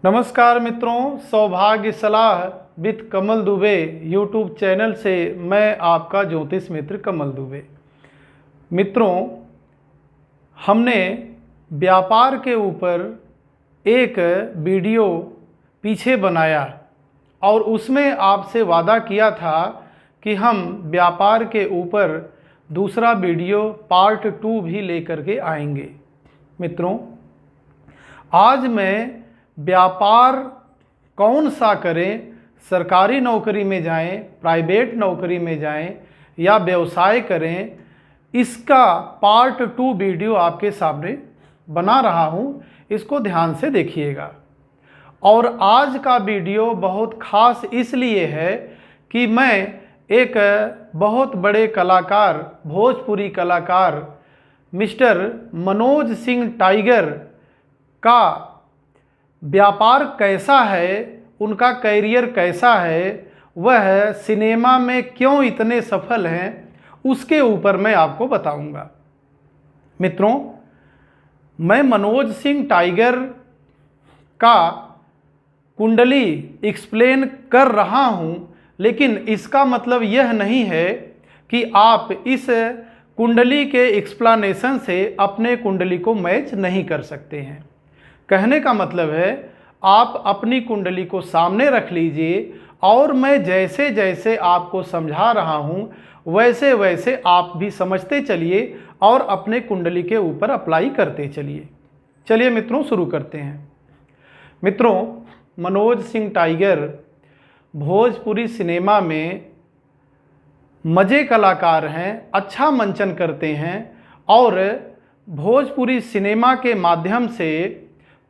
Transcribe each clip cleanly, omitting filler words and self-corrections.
नमस्कार मित्रों, सौभाग्य सलाह with Kamal Dubey YouTube channel से मैं आपका ज्योतिष मित्र कमल दुबे। मित्रों, हमने व्यापार के ऊपर एक वीडियो पीछे बनाया और उसमें आपसे वादा किया था कि हम व्यापार के ऊपर दूसरा वीडियो पार्ट 2 भी लेकर के आएंगे। मित्रों, आज मैं व्यापार कौन सा करें, सरकारी नौकरी में जाएं, प्राइवेट नौकरी में जाएं या व्यवसाय करें, इसका पार्ट 2 वीडियो आपके सामने बना रहा हूं। इसको ध्यान से देखिएगा। और आज का वीडियो बहुत खास इसलिए है कि मैं एक बहुत बड़े कलाकार, भोजपुरी कलाकार मिस्टर मनोज सिंह टाइगर का व्यापार कैसा है, उनका कैरियर कैसा है, वह सिनेमा में क्यों इतने सफल हैं, उसके ऊपर मैं आपको बताऊंगा। मित्रों, मैं मनोज सिंह टाइगर का कुंडली एक्सप्लेन कर रहा हूं, लेकिन इसका मतलब यह नहीं है कि आप इस कुंडली के एक्सप्लेनेशन से अपने कुंडली को मैच नहीं कर सकते हैं। कहने का मतलब है, आप अपनी कुंडली को सामने रख लीजिए और मैं जैसे जैसे आपको समझा रहा हूं वैसे वैसे आप भी समझते चलिए और अपने कुंडली के ऊपर अप्लाई करते चलिए। चलिए मित्रों, शुरू करते हैं। मित्रों, मनोज सिंह टाइगर भोजपुरी सिनेमा में मज़े कलाकार हैं, अच्छा मंचन करते हैं और भोजपुरी सिनेमा के माध्यम से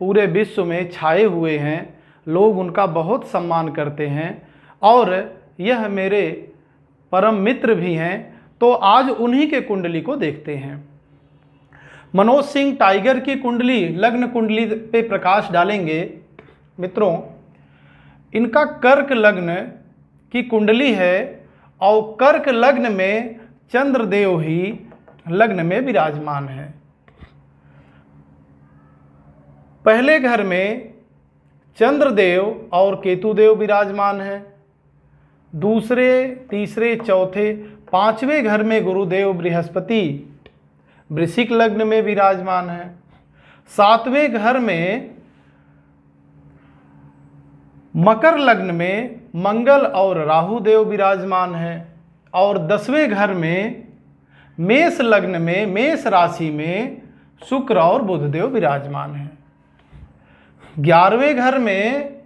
पूरे विश्व में छाए हुए हैं। लोग उनका बहुत सम्मान करते हैं और यह मेरे परम मित्र भी हैं। तो आज उन्हीं के कुंडली को देखते हैं। मनोज सिंह टाइगर की कुंडली, लग्न कुंडली पे प्रकाश डालेंगे। मित्रों, इनका कर्क लग्न की कुंडली है और कर्क लग्न में चंद्रदेव ही लग्न में विराजमान है। पहले घर में चंद्रदेव और केतुदेव विराजमान हैं। दूसरे, तीसरे, चौथे, पांचवें घर में गुरुदेव बृहस्पति वृश्चिक लग्न में विराजमान हैं। सातवें घर में मकर लग्न में मंगल और राहु देव विराजमान हैं। और 10वें घर में मेष लग्न में, मेष राशि में शुक्र और बुध देव विराजमान हैं। 11वें घर में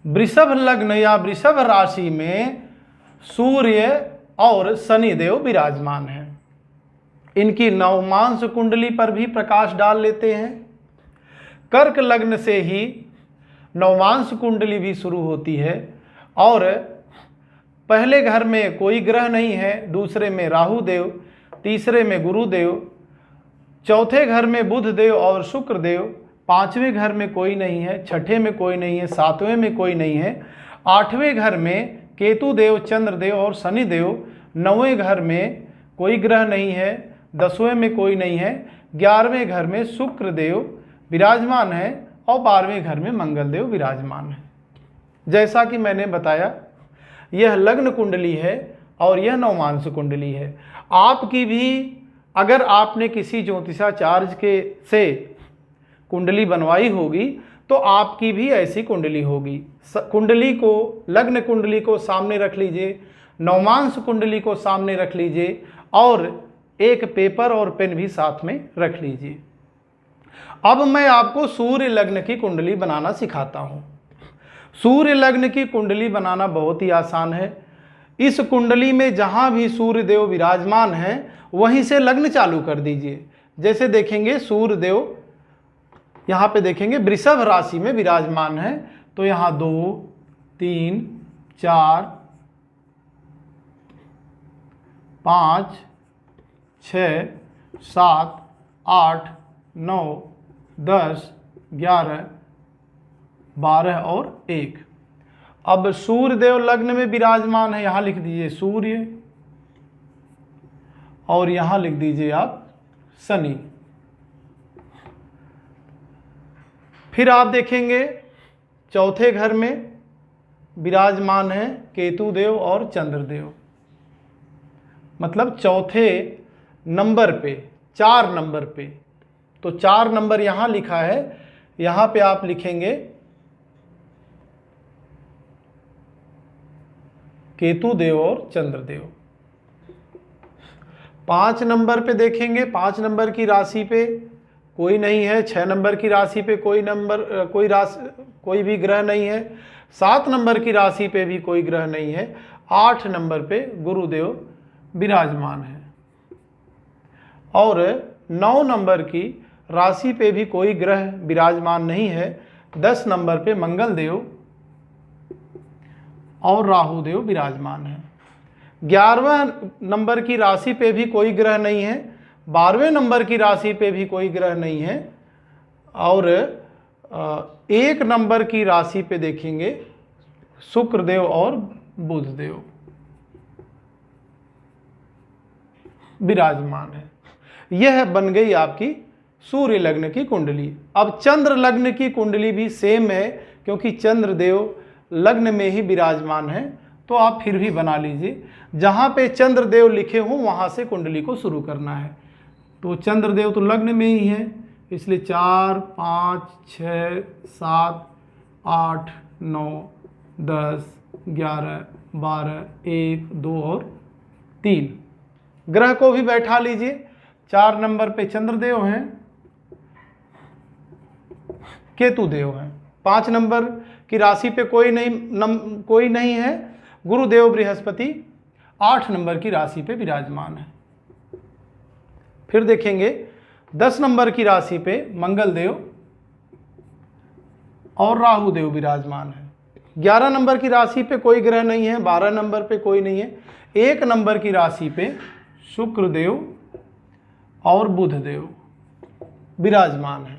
वृषभ लग्न या वृषभ राशि में सूर्य और शनि देव विराजमान हैं। इनकी नवमांश कुंडली पर भी प्रकाश डाल लेते हैं। कर्क लग्न से ही नवमांश कुंडली भी शुरू होती है और पहले घर में कोई ग्रह नहीं है, दूसरे में राहु देव, तीसरे में गुरुदेव, चौथे घर में बुध देव और शुक्र देव, पांचवें घर में कोई नहीं है, छठे में कोई नहीं है, सातवें में कोई नहीं है, आठवें घर में केतु देव, चंद्र देव और शनि देव, 9वें घर में कोई ग्रह नहीं है, 10वें में कोई नहीं है, 11वें घर में शुक्र देव विराजमान है और 12वें घर में मंगल देव विराजमान है। जैसा कि मैंने बताया, यह लग्न कुंडली है और यह नवमांश कुंडली है। आपकी भी, अगर आपने किसी ज्योतिषाचार्य से कुंडली बनवाई होगी तो आपकी भी ऐसी कुंडली होगी। कुंडली को, लग्न कुंडली को सामने रख लीजिए, नवमांश कुंडली को सामने रख लीजिए और एक पेपर और पेन भी साथ में रख लीजिए। अब मैं आपको सूर्य लग्न की कुंडली बनाना सिखाता हूँ। सूर्य लग्न की कुंडली बनाना बहुत ही आसान है। इस कुंडली में जहाँ भी सूर्य देव विराजमान हैं वहीं से लग्न चालू कर दीजिए। जैसे देखेंगे सूर्य देव यहाँ पे देखेंगे वृषभ राशि में विराजमान है, तो यहाँ 2, 3, 4, 5, 6, 7, 8, 9, 10, 11, 12 और 1। अब सूर्य देव लग्न में विराजमान है, यहाँ लिख दीजिए सूर्य और यहाँ लिख दीजिए आप शनि। फिर आप देखेंगे चौथे घर में विराजमान हैं केतु देव और चंद्र देव, मतलब चौथे नंबर पे, 4 नंबर पे। तो 4 नंबर यहाँ लिखा है, यहाँ पे आप लिखेंगे केतु देव और चंद्र देव। 5 नंबर पे देखेंगे, 5 नंबर की राशि पे कोई नहीं है। 6 नंबर की राशि पे कोई भी ग्रह नहीं है। 7 नंबर की राशि पे भी कोई ग्रह नहीं है। 8 नंबर पे गुरुदेव विराजमान है और 9 नंबर की राशि पे भी कोई ग्रह विराजमान नहीं है। 10 नंबर पे मंगल देव और राहु देव विराजमान है। 11वें नंबर की राशि पे भी कोई ग्रह नहीं है। 12वें नंबर की राशि पे भी कोई ग्रह नहीं है और 1 नंबर की राशि पे देखेंगे शुक्र देव और बुध देव विराजमान है। यह बन गई आपकी सूर्य लग्न की कुंडली। अब चंद्र लग्न की कुंडली भी सेम है, क्योंकि चंद्र देव लग्न में ही विराजमान है, तो आप फिर भी बना लीजिए। जहाँ पे चंद्र देव लिखे हों वहाँ से कुंडली को शुरू करना है। तो चंद्र देव तो लग्न में ही है, इसलिए 4, 5, 6, 7, 8, 9, 10, 11, 12, 1, 2 और 3। ग्रह को भी बैठा लीजिए। 4 नंबर पे चंद्रदेव हैं, केतु देव हैं। 5 नंबर की राशि पे कोई नहीं है, गुरुदेव बृहस्पति 8 नंबर की राशि पे विराजमान है। फिर देखेंगे 10 नंबर की राशि पे मंगल देव और राहु देव विराजमान है। 11 नंबर की राशि पे कोई ग्रह नहीं है, 12 नंबर पे कोई नहीं है। 1 नंबर की राशि पे शुक्र देव और बुध देव विराजमान है।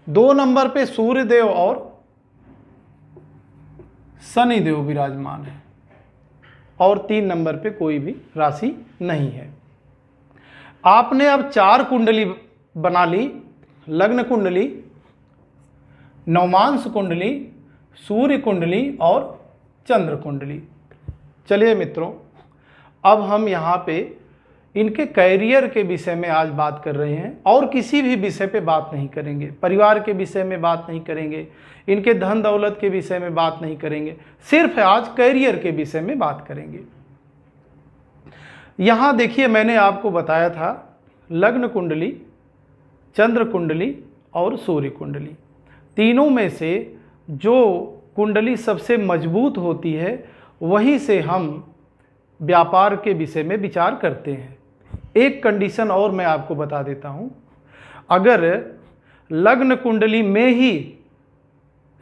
2 नंबर पे सूर्य देव और शनि देव विराजमान है और 3 नंबर पे कोई भी राशि नहीं है। आपने अब 4 कुंडली बना ली, लग्न कुंडली, नवमांश कुंडली, सूर्य कुंडली और चंद्र कुंडली। चलिए मित्रों, अब हम यहाँ पे इनके कैरियर के विषय में आज बात कर रहे हैं और किसी भी विषय पे बात नहीं करेंगे। परिवार के विषय में बात नहीं करेंगे, इनके धन दौलत के विषय में बात नहीं करेंगे, सिर्फ आज कैरियर के विषय में बात करेंगे। यहाँ देखिए, मैंने आपको बताया था लग्न कुंडली, चंद्र कुंडली और सूर्य कुंडली, तीनों में से जो कुंडली सबसे मजबूत होती है वहीं से हम व्यापार के विषय में विचार करते हैं। एक कंडीशन और मैं आपको बता देता हूं, अगर लग्न कुंडली में ही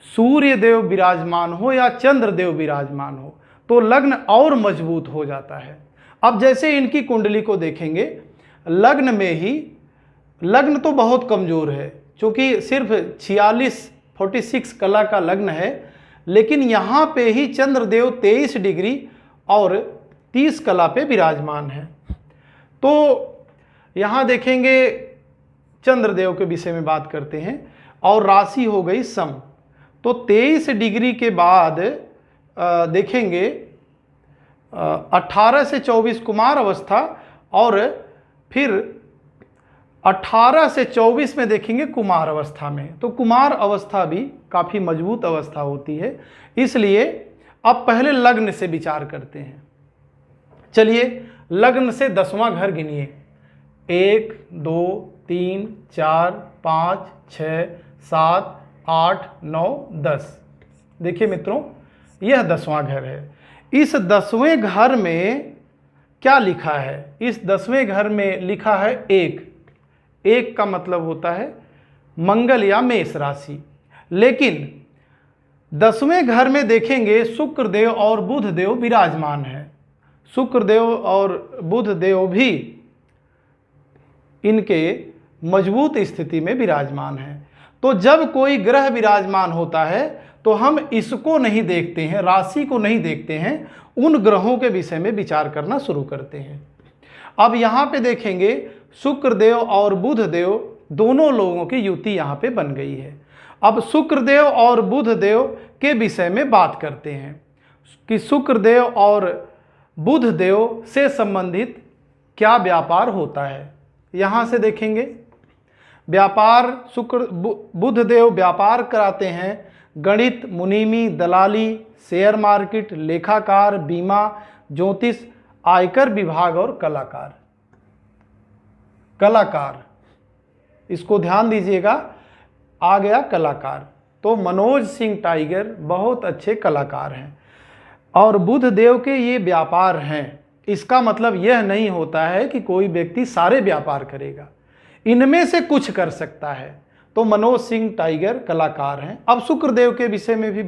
सूर्य देव विराजमान हो या चंद्र देव विराजमान हो तो लग्न और मजबूत हो जाता है। अब जैसे इनकी कुंडली को देखेंगे, लग्न में ही, लग्न तो बहुत कमज़ोर है क्योंकि सिर्फ 46 कला का लग्न है, लेकिन यहाँ पे ही चंद्रदेव 23 डिग्री और 30 कला पे विराजमान है। तो यहाँ देखेंगे, चंद्रदेव के विषय में बात करते हैं और राशि हो गई सम। तो 23 डिग्री के बाद देखेंगे 18 से 24 कुमार अवस्था और फिर 18 से 24 में देखेंगे कुमार अवस्था में। तो कुमार अवस्था भी काफ़ी मजबूत अवस्था होती है, इसलिए अब पहले लग्न से विचार करते हैं। चलिए, लग्न से 10वां घर गिनिए। 1, 2, 3, 4, 5, 6, 7, 8, 9, 10। देखिए मित्रों, यह 10वां घर है। इस 10वें घर में क्या लिखा है? इस 10वें घर में लिखा है 1 का मतलब होता है मंगल या मेष राशि। लेकिन 10वें घर में देखेंगे शुक्र देव और बुध देव विराजमान है। शुक्र देव और बुध देव भी इनके मजबूत स्थिति में विराजमान है। तो जब कोई ग्रह विराजमान होता है तो हम इसको नहीं देखते हैं, राशि को नहीं देखते हैं, उन ग्रहों के विषय में विचार करना शुरू करते हैं। अब यहाँ पे देखेंगे शुक्र देव और बुध देव दोनों लोगों की युति यहाँ पे बन गई है। अब शुक्रदेव और बुधदेव के विषय में बात करते हैं कि शुक्रदेव और बुधदेव से संबंधित क्या व्यापार होता है। यहाँ से देखेंगे, व्यापार बुधदेव व्यापार कराते हैं गणित, मुनीमी, दलाली, शेयर मार्केट, लेखाकार, बीमा, ज्योतिष, आयकर विभाग और कलाकार। कलाकार, इसको ध्यान दीजिएगा, आ गया कलाकार। तो मनोज सिंह टाइगर बहुत अच्छे कलाकार हैं और बुधदेव के ये व्यापार हैं। इसका मतलब यह नहीं होता है कि कोई व्यक्ति सारे व्यापार करेगा, इनमें से कुछ कर सकता है। तो मनोज सिंह टाइगर कलाकार हैं। अब शुक्रदेव के विषय में भी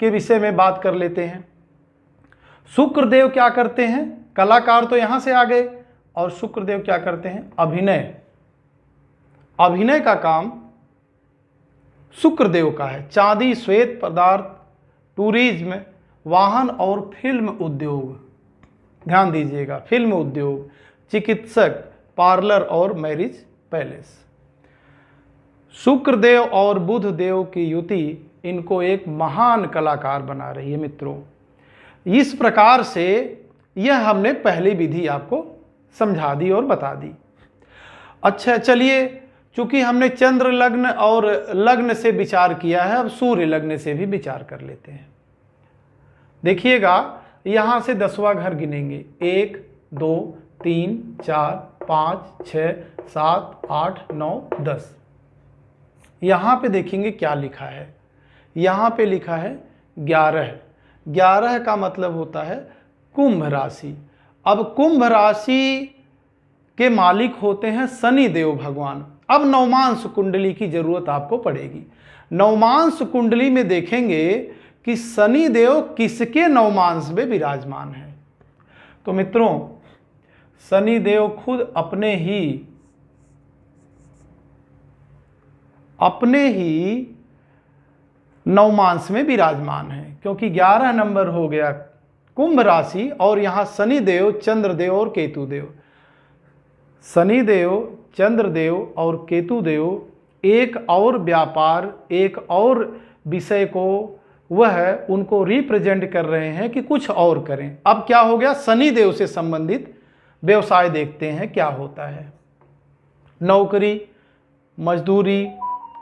के विषय में बात कर लेते हैं। शुक्रदेव क्या करते हैं? कलाकार तो यहां से आ गए, और शुक्रदेव क्या करते हैं? अभिनय। अभिनय का काम शुक्रदेव का है। चांदी, श्वेत पदार्थ, टूरिज्म, वाहन और फिल्म उद्योग, ध्यान दीजिएगा, फिल्म उद्योग, चिकित्सक, पार्लर और मैरिज पैलेस। शुक्रदेव और बुधदेव की युति इनको एक महान कलाकार बना रही है मित्रों। इस प्रकार से यह हमने पहली विधि आपको समझा दी और बता दी। अच्छा, चलिए, चूंकि हमने चंद्र लग्न और लग्न से विचार किया है, अब सूर्य लग्न से भी विचार कर लेते हैं। देखिएगा, यहां से 10वां घर गिनेंगे। 1 2 3 4 5 6 7 8 9 10। यहां पे देखेंगे क्या लिखा है। यहां पे लिखा है 11। 11 का मतलब होता है कुंभ राशि। अब कुंभ राशि के मालिक होते हैं शनि देव भगवान। अब नवमांश कुंडली की जरूरत आपको पड़ेगी। नवमांश कुंडली में देखेंगे कि शनि देव किसके नवमांश में विराजमान है। तो मित्रों, शनि देव खुद अपने ही नवमांश में विराजमान है, क्योंकि 11 नंबर हो गया कुंभ राशि, और यहां शनि देव, चंद्रदेव और केतु देव। शनि देव, चंद्रदेव और केतु देव एक और व्यापार, एक और विषय को वह उनको रिप्रेजेंट कर रहे हैं कि कुछ और करें। अब क्या हो गया? शनि देव से संबंधित व्यवसाय देखते हैं क्या होता है। नौकरी, मजदूरी,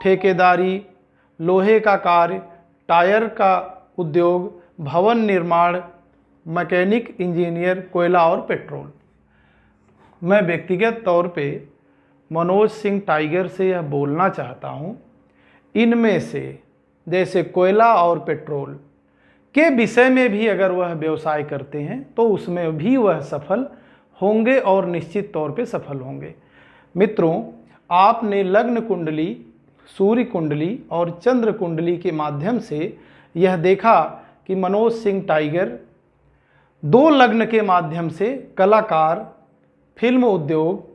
ठेकेदारी, लोहे का कार्य, टायर का उद्योग, भवन निर्माण, मैकेनिक, इंजीनियर, कोयला और पेट्रोल। मैं व्यक्तिगत तौर पे मनोज सिंह टाइगर से यह बोलना चाहता हूँ, इनमें से जैसे कोयला और पेट्रोल के विषय में भी अगर वह व्यवसाय करते हैं तो उसमें भी वह सफल होंगे और निश्चित तौर पे सफल होंगे। मित्रों, आपने लग्न कुंडली, सूर्य कुंडली और चंद्र कुंडली के माध्यम से यह देखा कि मनोज सिंह टाइगर 2 लग्न के माध्यम से कलाकार, फिल्म उद्योग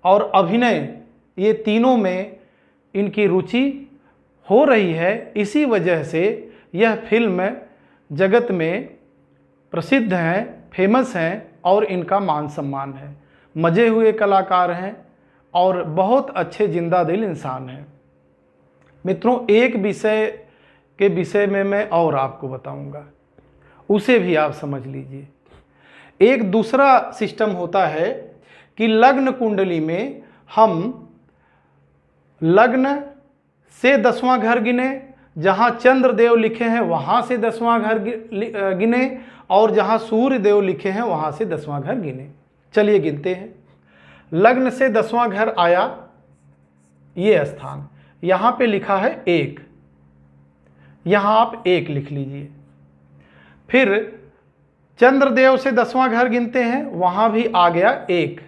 और अभिनय, ये तीनों में इनकी रुचि हो रही है। इसी वजह से यह फिल्म जगत में प्रसिद्ध हैं, फेमस हैं और इनका मान सम्मान है। मजे हुए कलाकार हैं और बहुत अच्छे जिंदा दिल इंसान हैं। मित्रों, एक विषय के विषय में मैं और आपको बताऊंगा, उसे भी आप समझ लीजिए। एक दूसरा सिस्टम होता है कि लग्न कुंडली में हम लग्न से 10वां घर गिने, जहां चंद्र देव लिखे हैं वहां से 10वां घर गिने, और जहां सूर्य देव लिखे हैं वहां से 10वां घर गिने। चलिए गिनते हैं। लग्न से 10वां घर आया ये स्थान, यहां पे लिखा है 1, यहां आप 1 लिख लीजिए। फिर चंद्रदेव से 10वां घर गिनते हैं, वहां भी आ गया 1,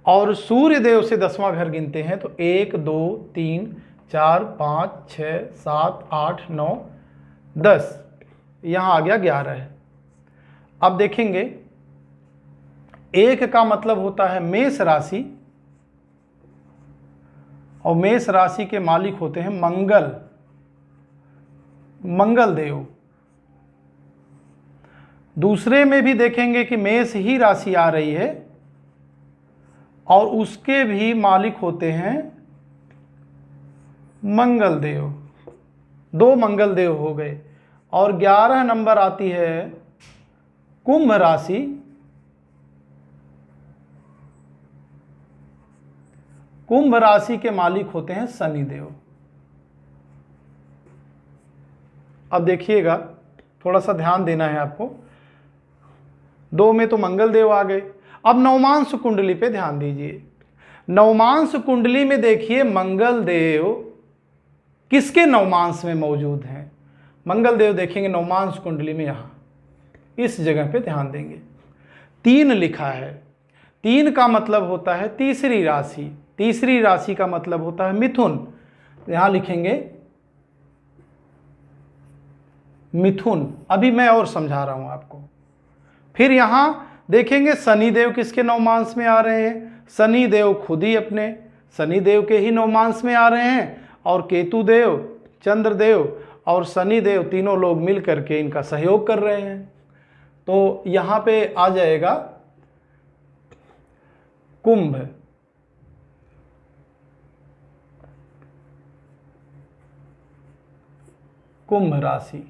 और सूर्य देव से 10वां घर गिनते हैं तो 1 2 3 4 5 6 7 8 9 10, यहां आ गया 11 है। अब देखेंगे, 1 का मतलब होता है मेष राशि, और मेष राशि के मालिक होते हैं मंगल देव। दूसरे में भी देखेंगे कि मेष ही राशि आ रही है, और उसके भी मालिक होते हैं मंगल देव, 2 मंगल देव हो गए। और 11 नंबर आती है कुंभ राशि। कुंभ राशि के मालिक होते हैं शनि देव। अब देखिएगा, थोड़ा सा ध्यान देना है आपको। 2 में तो मंगल देव आ गए। अब नवमांश कुंडली पे ध्यान दीजिए। नवमांश कुंडली में देखिए मंगल देव किसके नवमांश में मौजूद हैं। मंगल देव देखेंगे नवमांश कुंडली में, यहाँ इस जगह पे ध्यान देंगे। 3 लिखा है। 3 का मतलब होता है तीसरी राशि। तीसरी राशि का मतलब होता है मिथुन। यहां लिखेंगे मिथुन। अभी मैं और समझा रहा हूं आपको। फिर यहां देखेंगे शनि देव किसके नवमांश में आ रहे हैं। शनि देव खुद ही अपने शनि देव के ही नवमांश में आ रहे हैं। और केतु देव, चंद्र देव और शनि देव तीनों लोग मिल करके इनका सहयोग कर रहे हैं। तो यहां पे आ जाएगा कुंभ। कुंभ राशि।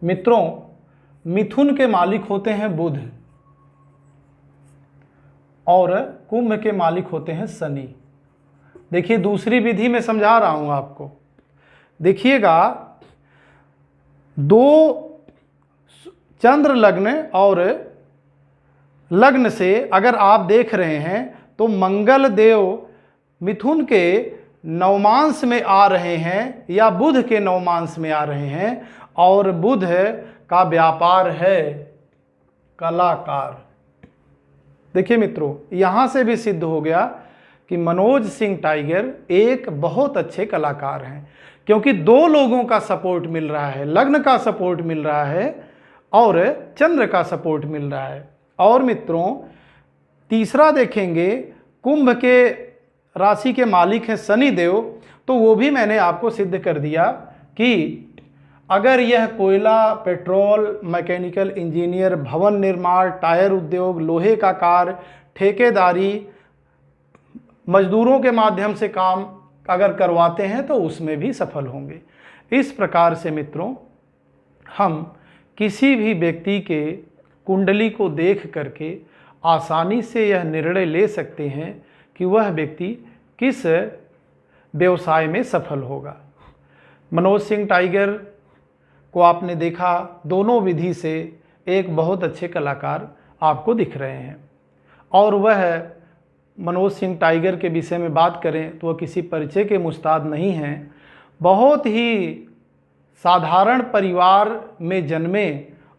मित्रों, मिथुन के मालिक होते हैं बुध और कुंभ के मालिक होते हैं शनि। देखिए दूसरी विधि में समझा रहा हूं आपको। देखिएगा, 2 चंद्र लग्न और लग्न से अगर आप देख रहे हैं तो मंगल देव मिथुन के नवमांश में आ रहे हैं या बुध के नवमांश में आ रहे हैं। और बुध का व्यापार है कलाकार। देखिए मित्रों, यहाँ से भी सिद्ध हो गया कि मनोज सिंह टाइगर एक बहुत अच्छे कलाकार हैं, क्योंकि 2 लोगों का सपोर्ट मिल रहा है। लग्न का सपोर्ट मिल रहा है और चंद्र का सपोर्ट मिल रहा है। और मित्रों, तीसरा देखेंगे, कुंभ के राशि के मालिक हैं शनि देव। तो वो भी मैंने आपको सिद्ध कर दिया कि अगर यह कोयला, पेट्रोल, मैकेनिकल इंजीनियर, भवन निर्माण, टायर उद्योग, लोहे का कार्य, ठेकेदारी, मजदूरों के माध्यम से काम अगर करवाते हैं तो उसमें भी सफल होंगे। इस प्रकार से मित्रों, हम किसी भी व्यक्ति के कुंडली को देख करके आसानी से यह निर्णय ले सकते हैं कि वह व्यक्ति किस व्यवसाय में सफल होगा। मनोज सिंह टाइगर को आपने देखा, दोनों विधि से एक बहुत अच्छे कलाकार आपको दिख रहे हैं। और वह मनोज सिंह टाइगर के विषय में बात करें तो वह किसी परिचय के मुस्ताद नहीं हैं। बहुत ही साधारण परिवार में जन्मे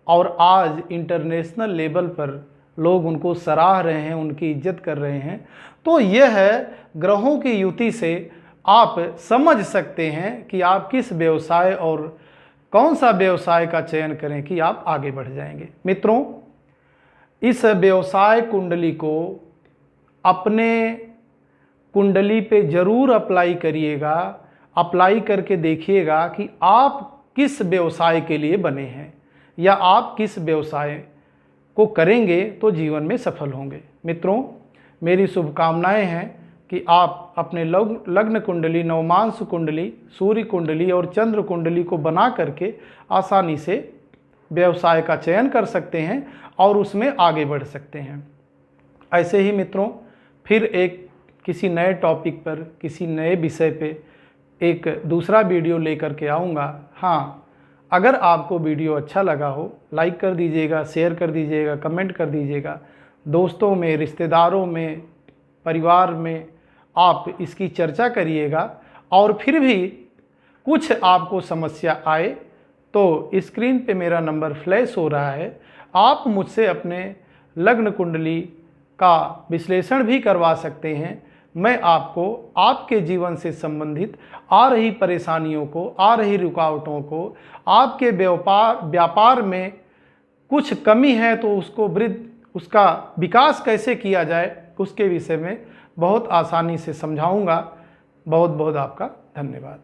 और आज इंटरनेशनल लेवल पर लोग उनको सराह रहे हैं, उनकी इज्जत कर रहे हैं। तो यह ग्रहों की युति से आप समझ सकते हैं कि आप किस व्यवसाय और कौन सा व्यवसाय का चयन करें कि आप आगे बढ़ जाएंगे। मित्रों, इस व्यवसाय कुंडली को अपने कुंडली पे ज़रूर अप्लाई करिएगा। अप्लाई करके देखिएगा कि आप किस व्यवसाय के लिए बने हैं या आप किस व्यवसाय को करेंगे तो जीवन में सफल होंगे। मित्रों, मेरी शुभकामनाएं हैं कि आप अपने लग्न कुंडली, नवमांश कुंडली, सूर्य कुंडली और चंद्र कुंडली को बना करके आसानी से व्यवसाय का चयन कर सकते हैं और उसमें आगे बढ़ सकते हैं। ऐसे ही मित्रों, फिर एक किसी नए टॉपिक पर, किसी नए विषय पे एक दूसरा वीडियो लेकर के आऊँगा। हाँ, अगर आपको वीडियो अच्छा लगा हो, लाइक कर दीजिएगा, शेयर कर दीजिएगा, कमेंट कर दीजिएगा। दोस्तों में, रिश्तेदारों में, परिवार में आप इसकी चर्चा करिएगा। और फिर भी कुछ आपको समस्या आए तो स्क्रीन पे मेरा नंबर फ्लैश हो रहा है, आप मुझसे अपने लग्न कुंडली का विश्लेषण भी करवा सकते हैं। मैं आपको आपके जीवन से संबंधित आ रही परेशानियों को, आ रही रुकावटों को, आपके व्यापार में कुछ कमी है तो उसका विकास कैसे किया जाए उसके विषय में बहुत आसानी से समझाऊंगा। बहुत बहुत आपका धन्यवाद।